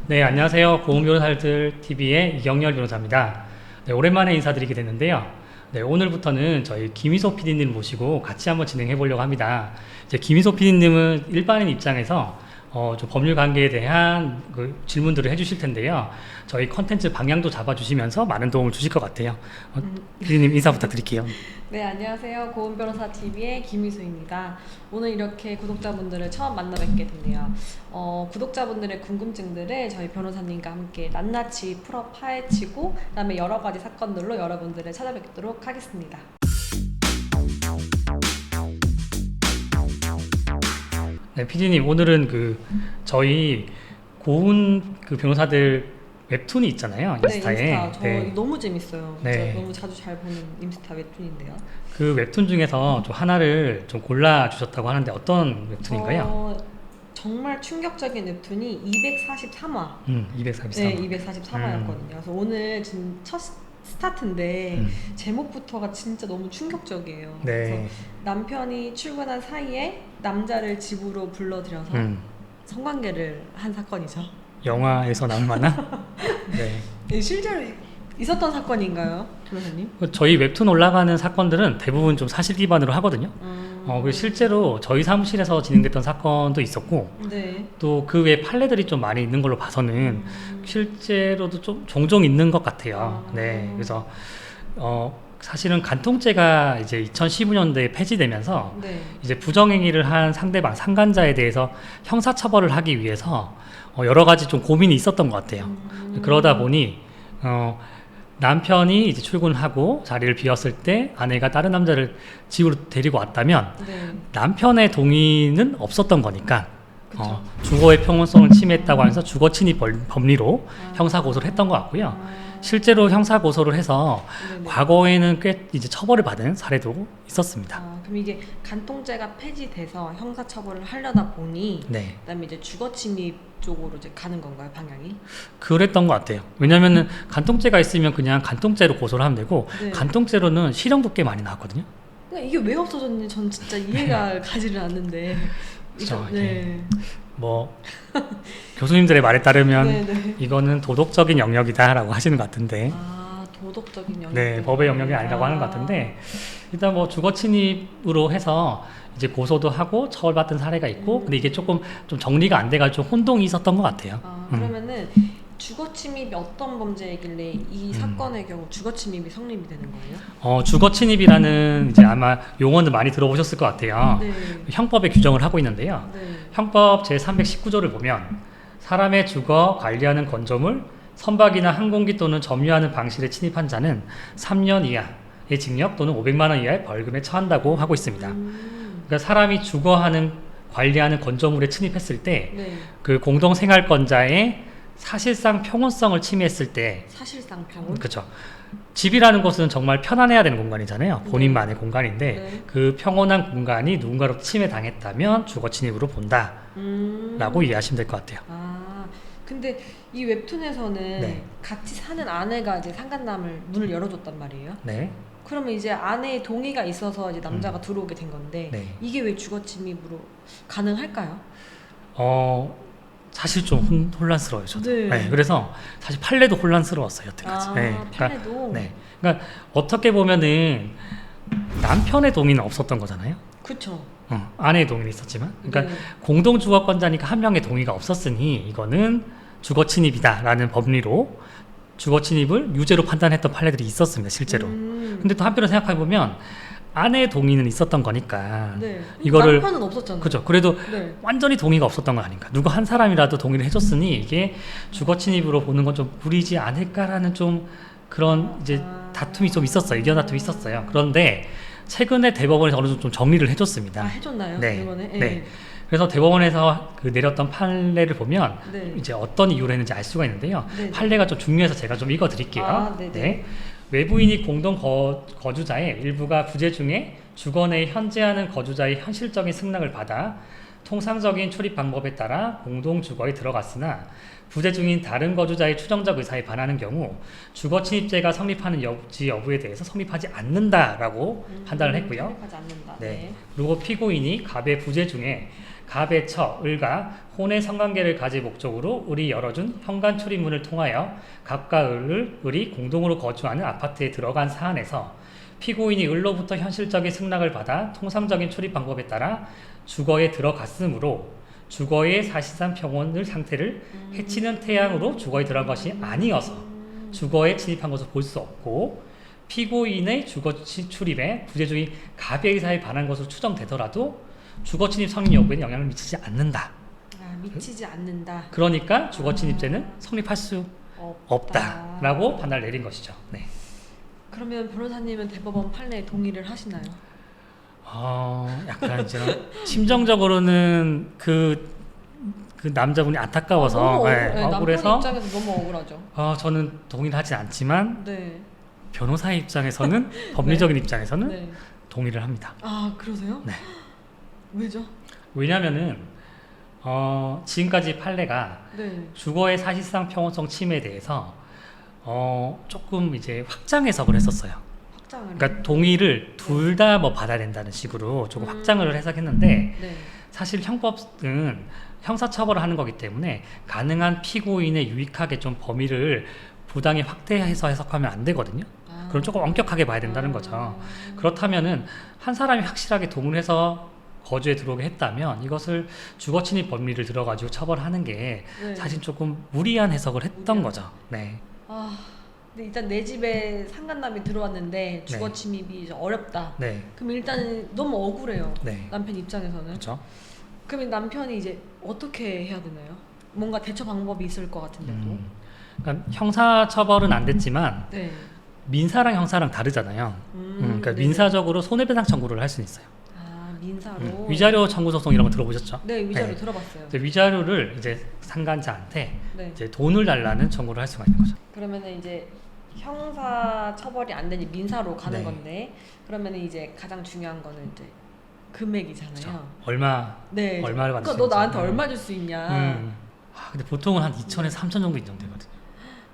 네, 안녕하세요. 고운변호사들 TV의 이경렬 변호사입니다. 네, 오랜만에 인사드리게 됐는데요. 네, 오늘부터는 저희 김희소 PD님 모시고 같이 한번 진행해 보려고 합니다. 이제 김희소 PD님은 일반인 입장에서 좀 법률 관계에 대한 그 질문들을 해주실 텐데요. 저희 컨텐츠 방향도 잡아주시면서 많은 도움을 주실 것 같아요. PD님 인사 부탁드릴게요. 네, 안녕하세요. 고운변호사 TV의 김희수입니다. 오늘 이렇게 구독자분들을 처음 만나 뵙게 됐네요. 구독자분들의 궁금증들을 저희 변호사님과 함께 낱낱이 풀어 파헤치고 그다음에 여러 가지 사건들로 여러분들을 찾아뵙도록 하겠습니다. 네, PD님 오늘은 저희 고운 변호사들 웹툰이 있잖아요. 인스타에. 네, 인스타. 저 네. 너무 재밌어요. 네. 진짜 너무 자주 잘 보는 인스타 웹툰인데요. 그 웹툰 중에서 좀 하나를 좀 골라 주셨다고 하는데 어떤 웹툰인가요? 정말 충격적인 웹툰이 243화. 243. 네, 243화였거든요. 그래서 오늘 지금 첫 스타트인데 제목부터가 진짜 너무 충격적이에요. 네. 그래서 남편이 출근한 사이에 남자를 집으로 불러들여서 성관계를 한 사건이죠. 영화에서 나올 만한? 네. 네, 실제로 있었던 사건인가요, 변호사님? 저희 웹툰 올라가는 사건들은 대부분 좀 사실 기반으로 하거든요. 그리고 실제로 저희 사무실에서 진행됐던 사건도 있었고, 네. 또 그 외에 판례들이 좀 많이 있는 걸로 봐서는 실제로도 좀 종종 있는 것 같아요. 네. 그래서 사실은 간통죄가 이제 2015년도에 폐지되면서 네. 이제 부정행위를 한 상대방 상간자에 대해서 형사처벌을 하기 위해서 여러 가지 좀 고민이 있었던 것 같아요. 그러다 보니 남편이 이제 출근하고 자리를 비웠을 때 아내가 다른 남자를 집으로 데리고 왔다면 네. 남편의 동의는 없었던 거니까 그쵸. 주거의 평온성을 침해했다고 하면서 주거 침입 법리로 형사 고소를 했던 것 같고요. 실제로 형사 고소를 해서 네네. 과거에는 꽤 이제 처벌을 받은 사례도 있었습니다. 그럼 이게 간통죄가 폐지돼서 형사처벌을 하려다 보니 네, 그다음에 이제 주거침입 쪽으로 이제 가는 건가요, 방향이? 그랬던 것 같아요. 왜냐면은 간통죄가 있으면 그냥 간통죄로 고소를 하면 되고 네. 간통죄로는 실형도 꽤 많이 나왔거든요. 그러니까 이게 왜 없어졌는지 전 진짜 이해가 가지를 않는데. 그쵸, 네. 뭐 교수님들의 말에 따르면 네네. 이거는 도덕적인 영역이다라고 하시는 것 같은데, 도덕적인 영역. 네, 법의 영역이 아니라고 하는 것 같은데, 일단 뭐 주거 침입으로 해서 이제 고소도 하고 처벌받은 사례가 있고, 근데 이게 조금 좀 정리가 안 돼가지고 좀 혼동이 있었던 것 같아요. 그러면은 주거침입이 어떤 범죄이길래 이 사건의 경우 주거침입이 성립이 되는 거예요? 주거 침입이라는 이제 아마 용어는 많이 들어보셨을 것 같아요. 네. 형법에 규정을 하고 있는데요. 네. 형법 제319조를 보면 사람의 주거 관리하는 건조물, 선박이나 항공기 또는 점유하는 방실에 침입한 자는 3년 이하의 징역 또는 500만 원 이하의 벌금에 처한다고 하고 있습니다. 그러니까 사람이 주거하는 관리하는 건조물에 침입했을 때 그 네. 공동생활권자의 사실상 평온성을 침해했을 때, 사실상 평온. 그렇죠. 집이라는 것은 정말 편안해야 되는 공간이잖아요. 본인만의 네. 공간인데 네. 그 평온한 공간이 누군가로 침해당했다면 주거 침입으로 본다라고 이해하시면 될 것 같아요. 근데 이 웹툰에서는 네. 같이 사는 아내가 이제 상간남을 문을 열어줬단 말이에요. 네. 그러면 이제 아내의 동의가 있어서 이제 남자가 들어오게 된 건데 네. 이게 왜 주거 침입으로 가능할까요? 사실 좀 혼란스러워요, 저도. 네. 그래서 사실 판례도 혼란스러웠어요, 여태까지. 판례도. 그러니까 어떻게 보면은 남편의 동의는 없었던 거잖아요. 그렇죠. 아내의 동의는 있었지만, 그러니까 네. 공동 주거권자니까 한 명의 동의가 없었으니 이거는 주거 침입이다라는 법리로 주거 침입을 유죄로 판단했던 판례들이 있었습니다, 실제로. 근데 또 한편으로 생각해 보면 아내의 동의는 있었던 거니까 네. 이거를 남편은 없었잖아요. 그렇죠. 그래도 네. 완전히 동의가 없었던 건 아닌가. 누구 한 사람이라도 동의를 해줬으니 이게 주거 침입으로 보는 건 좀 무리지 않을까라는 좀 그런 이제 다툼이 좀 있었어요. 의견 다툼이 있었어요. 그런데 최근에 대법원에서 어느 정도 좀 정리를 해줬습니다. 해줬나요? 네. 이번에? 네. 그래서 대법원에서 내렸던 판례를 보면 네. 이제 어떤 이유로 했는지 알 수가 있는데요. 네. 판례가 좀 중요해서 제가 좀 읽어드릴게요. 네네. 외부인이 공동 거주자의 일부가 부재 중에 주거 내에 현재하는 거주자의 현실적인 승낙을 받아 통상적인 출입 방법에 따라 공동 주거에 들어갔으나 부재 중인 다른 거주자의 추정적 의사에 반하는 경우 주거 침입죄가 성립하는 여부에 대해서 성립하지 않는다라고 판단을 했고요. 성립하지 않는다. 네. 그리고 피고인이 갑의 부재 중에 갑의 처, 을과 혼의 성관계를 가질 목적으로 을이 열어준 현관 출입문을 통하여 갑과 을이 공동으로 거주하는 아파트에 들어간 사안에서 피고인이 을로부터 현실적인 승낙을 받아 통상적인 출입 방법에 따라 주거에 들어갔으므로 주거의 사실상 평온의 상태를 해치는 태양으로 주거에 들어간 것이 아니어서 주거에 침입한 것을 볼 수 없고, 피고인의 주거 출입에 부재중인 갑의 의사에 반한 것으로 추정되더라도 주거 침입 성립 여부에는 영향을 미치지 않는다. 미치지 않는다. 그러니까 주거 침입죄는 성립할 수 없다라고 판단을 내린 것이죠. 네. 그러면 변호사님은 대법원 판례에 동의를 하시나요? 약간 이제 심정적으로는 그 남자분이 안타까워서 너무 억울해서 남편 입장에서 너무 억울하죠. 저는 동의를 하진 않지만 네. 변호사의 입장에서는 법리적인 입장에서는 네. 동의를 합니다. 그러세요? 네. 왜죠? 왜냐면은 지금까지 판례가 네. 주거의 사실상 평온성 침해에 대해서 조금 이제 확장 해석을 했었어요. 확장을. 그러니까 동의를 둘 다 뭐 받아야 된다는 식으로 조금 확장을 해석했는데, 네. 사실 형법은 형사처벌을 하는 거기 때문에 가능한 피고인에 유익하게 좀 범위를 부당히 확대해서 해석하면 안 되거든요. 그럼 조금 엄격하게 봐야 된다는 거죠. 그렇다면은 한 사람이 확실하게 동의해서 거주에 들어오게 했다면 이것을 주거침입 법리를 들어가지고 처벌하는 게 네. 사실 조금 무리한 해석을 했던 거죠. 네. 근데 일단 내 집에 상간남이 들어왔는데 주거 침입이 이제 어렵다. 네. 그럼 일단 너무 억울해요. 네. 남편 입장에서는. 그렇죠. 그러면 남편이 이제 어떻게 해야 되나요? 뭔가 대처 방법이 있을 것 같은데도. 그러니까 형사처벌은 안 됐지만 네. 민사랑 형사랑 다르잖아요. 그러니까 네네. 민사적으로 손해배상 청구를 할 수는 있어요. 민사로. 위자료 청구 소송 이런 거 들어보셨죠? 네, 위자료 네. 들어봤어요. 이제 위자료를 이제 상간자한테 네. 이제 돈을 달라는 청구를 할 수가 있는 거죠. 그러면은 이제 형사 처벌이 안 되니 민사로 가는 네. 건데, 그러면은 이제 가장 중요한 거는 이제 금액이잖아요. 그렇죠. 얼마 네. 얼마를 받을 수 그러니까 너 나한테 있는지. 얼마 줄 수 있냐. 근데 보통은 한 2천에서 3천 정도 인정되거든요.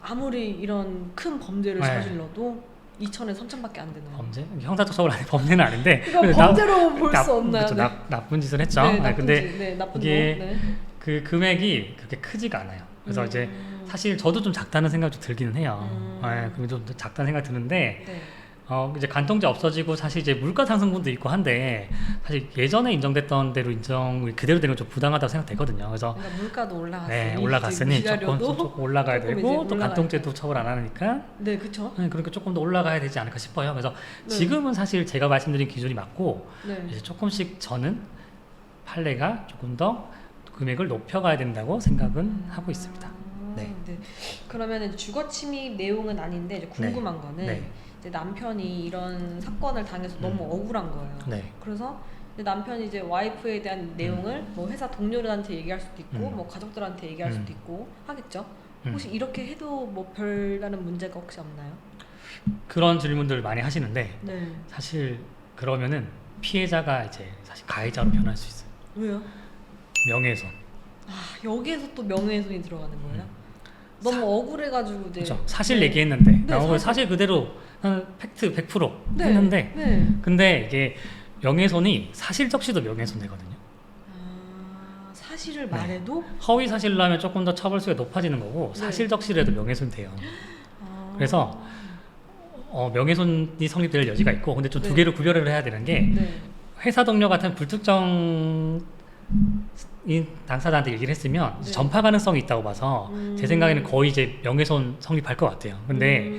아무리 이런 큰 범죄를 네. 저질러도 2천에서 3천밖에 안 되나요? 범죄? 형사적 처벌 아닌 범죄는 아닌데. 이거 근데 범죄로 볼 수 없나요? 그렇죠. 네. 나쁜 짓을 했죠. 네, 네, 나쁜 근데 짓. 네, 나쁜 이게 거. 네. 그 금액이 그렇게 크지가 않아요. 그래서 이제 사실 저도 좀 작다는 생각이 좀 들기는 해요. 그럼 좀 작다는 생각이 드는데, 네. 이제 간통죄 없어지고 사실 이제 물가 상승분도 있고 한데, 사실 예전에 인정됐던 대로 인정이 그대로 되는 건 좀 부당하다고 생각되거든요. 그래서 그러니까 물가도 올라갔으니, 네, 올라갔으니 조금 올라가야 조금 되고, 이제 또 올라가야 간통죄도 처벌 안 하니까, 네, 그렇죠. 그러니까 조금 더 올라가야 되지 않을까 싶어요. 그래서 네. 지금은 사실 제가 말씀드린 기준이 맞고, 네. 이제 조금씩 저는 판례가 조금 더 금액을 높여가야 된다고 생각은 하고 있습니다. 네. 그러면은 주거 침입 내용은 아닌데 이제 궁금한 거는 네. 이제 남편이 이런 사건을 당해서 너무 억울한 거예요. 네. 그래서 이제 남편이 이제 와이프에 대한 내용을 뭐 회사 동료들한테 얘기할 수도 있고 뭐 가족들한테 얘기할 수도 있고 하겠죠. 혹시 이렇게 해도 뭐 별다른 문제가 혹시 없나요? 그런 질문들 많이 하시는데, 네. 사실 그러면은 피해자가 이제 사실 가해자로 변할 수 있어요. 왜요? 명예훼손. 여기에서 또 명예훼손이 들어가는 거예요? 너무 억울해가지고 이제. 그렇죠. 사실 얘기했는데, 네, 사실 그대로 한 팩트 100% 네. 했는데, 네. 근데 이게 명예훼손이 사실 적시도 명예훼손 되거든요. 사실을 말해도 허위 사실로 하면 조금 더 처벌수가 높아지는 거고, 네. 사실 적시로 해도 명예훼손 돼요. 그래서 명예훼손이 성립될 여지가 있고, 근데 좀 두 네. 개를 구별을 해야 되는 게, 네. 회사 동료 같은 불특정인 당사자한테 얘기를 했으면 네. 전파 가능성이 있다고 봐서 제 생각에는 거의 이제 명예훼손 성립할 것 같아요. 근데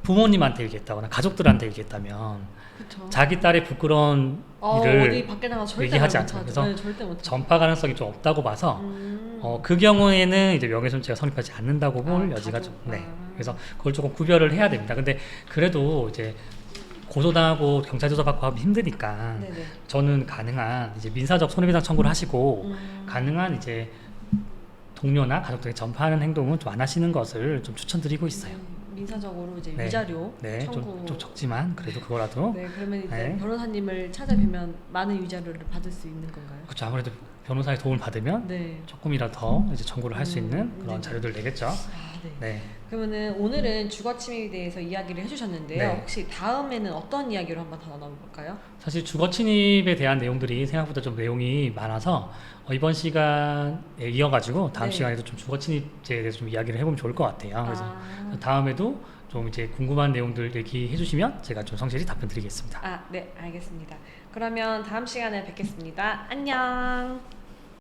부모님한테 얘기했다거나 가족들한테 얘기했다면 그쵸. 자기 딸의 부끄러운 어디 일을 밖에 나가 절대 얘기하지 말 않죠. 못하죠. 그래서 네, 절대 못하죠. 전파 가능성이 좀 없다고 봐서 그 경우에는 이제 명예훼손죄가 성립하지 않는다고 볼 여지가 좀. 네. 그래서 그걸 조금 구별을 해야 됩니다. 근데 그래도 이제 고소당하고 경찰 조사받고 하면 힘드니까 네네. 저는 가능한 이제 민사적 손해배상 청구를 하시고 가능한 이제 동료나 가족들에게 전파하는 행동은 좀 안 하시는 것을 좀 추천드리고 있어요. 민사적으로 이제 네. 위자료 네, 청구. 좀 적지만 그래도 그거라도. 네, 그러면 이제 네. 변호사님을 찾아뵈면 많은 위자료를 받을 수 있는 건가요? 그렇죠. 아무래도 변호사의 도움을 받으면 네. 조금이라도 더 이제 청구를 할 수 있는 그런 네. 자료들 내겠죠. 네. 네. 그러면은 오늘은 주거 침입에 대해서 이야기를 해주셨는데요. 네. 혹시 다음에는 어떤 이야기로 한번 더 나눠볼까요? 사실 주거 침입에 대한 내용들이 생각보다 좀 내용이 많아서 이번 시간에 이어가지고 다음 네. 시간에도 좀 주거 침입에 대해서 좀 이야기를 해보면 좋을 것 같아요. 그래서 아, 다음에도 좀 이제 궁금한 내용들 얘기해 주시면 제가 좀 성실히 답변 드리겠습니다. 네, 알겠습니다. 그러면 다음 시간에 뵙겠습니다. 안녕.